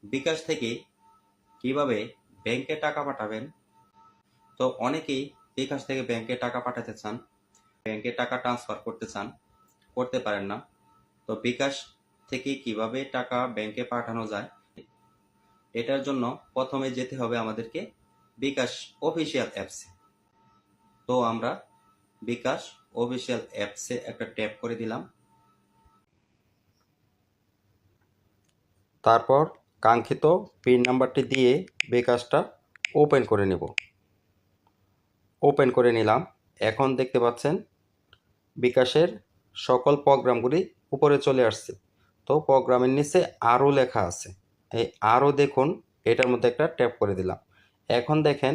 বিকাশ থেকে কিভাবে ব্যাংকে টাকা পাঠাবেন। তো অনেকেই বিকাশ থেকে ব্যাংকে টাকা পাঠাতে চান, ব্যাংকে টাকা ট্রান্সফার করতে চান, করতে পারেন না। তো বিকাশ থেকে কিভাবে টাকা ব্যাংকে পাঠানো যায়, এটার জন্য প্রথমে যেতে হবে আমাদেরকে বিকাশ অফিসিয়াল অ্যাপসে। তো আমরা বিকাশ অফিসিয়াল অ্যাপসে একটা ট্যাপ করে দিলাম। তারপর কাঙ্ক্ষিত পিন নাম্বারটি দিয়ে বিকাশটা ওপেন করে নেব। ওপেন করে নিলাম। এখন দেখতে পাচ্ছেন বিকাশের সকল প্রোগ্রামগুলি উপরে চলে আসছে। তো প্রোগ্রামের নিচে আরও লেখা আছে, এই আরও দেখুন, এটার মধ্যে একটা ট্যাপ করে দিলাম। এখন দেখেন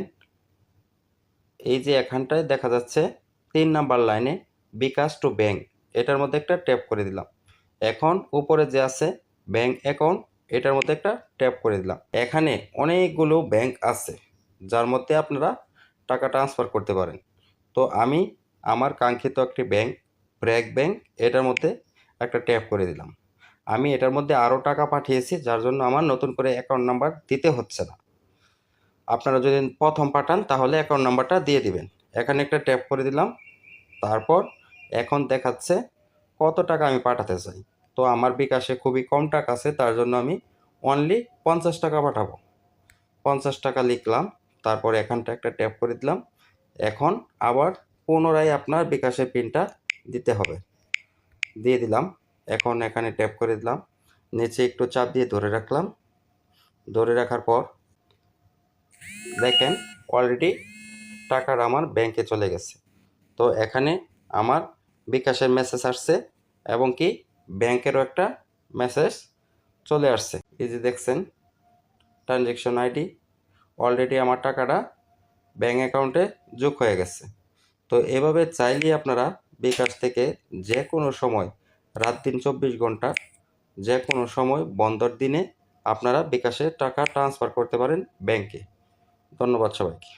এই যে এখানটায় দেখা যাচ্ছে 3 নাম্বার লাইনে বিকাশ টু ব্যাংক, এটার মধ্যে একটা ট্যাপ করে দিলাম। এখন উপরে যে আছে ব্যাংক অ্যাকাউন্ট, এটার মধ্যে একটা ট্যাপ করে দিলাম। এখানে অনেকগুলো ব্যাংক আছে যার মধ্যে আপনারা টাকা ট্রান্সফার করতে পারেন। তো আমি আমার কাঙ্ক্ষিত একটি ব্যাংক, ব্র্যাক ব্যাংক, এটার মধ্যে একটা ট্যাপ করে দিলাম। আমি এটার মধ্যে আরও টাকা পাঠিয়েছি, যার জন্য আমার নতুন করে অ্যাকাউন্ট নাম্বার দিতে হচ্ছে না। আপনারা যদি প্রথম পাঠান তাহলে অ্যাকাউন্ট নাম্বারটা দিয়ে দিবেন। এখানে একটা ট্যাপ করে দিলাম। তারপর এখন দেখাচ্ছে কত টাকা আমি পাঠাতে চাই। তো আমার বিকাশে খুবই কম টাকা আছে, তার জন্য আমি অনলি 50 টাকা পাঠাবো। 50 টাকা লিখলাম। তারপর এখানটা একটা ট্যাপ করে দিলাম। এখন আবার পুনরায় আপনার বিকাশের পিনটা দিতে হবে। দিয়ে দিলাম। এখন এখানে ট্যাপ করে দিলাম। নিচে একটু চাপ দিয়ে ধরে রাখলাম। ধরে রাখার পর দেখেন অলরেডি টাকাটা আমার ব্যাংকে চলে গেছে। তো এখানে আমার বিকাশের মেসেজ আসছে এবং কি ব্যাংকেরও একটা মেসেজ চলে আসছে। এই যে দেখছেন ট্রানজ্যাকশন আইডি, অলরেডি আমার টাকাটা ব্যাংক অ্যাকাউন্টে যোগ হয়ে গেছে। তো এভাবে চাইলেই আপনারা বিকাশ থেকে যে কোনো সময়, রাত দিন 24 ঘন্টা, যে কোনো সময় বন্ধর দিনে আপনারা বিকাশে টাকা ট্রান্সফার করতে পারেন ব্যাংকে। ধন্যবাদ সবাইকে।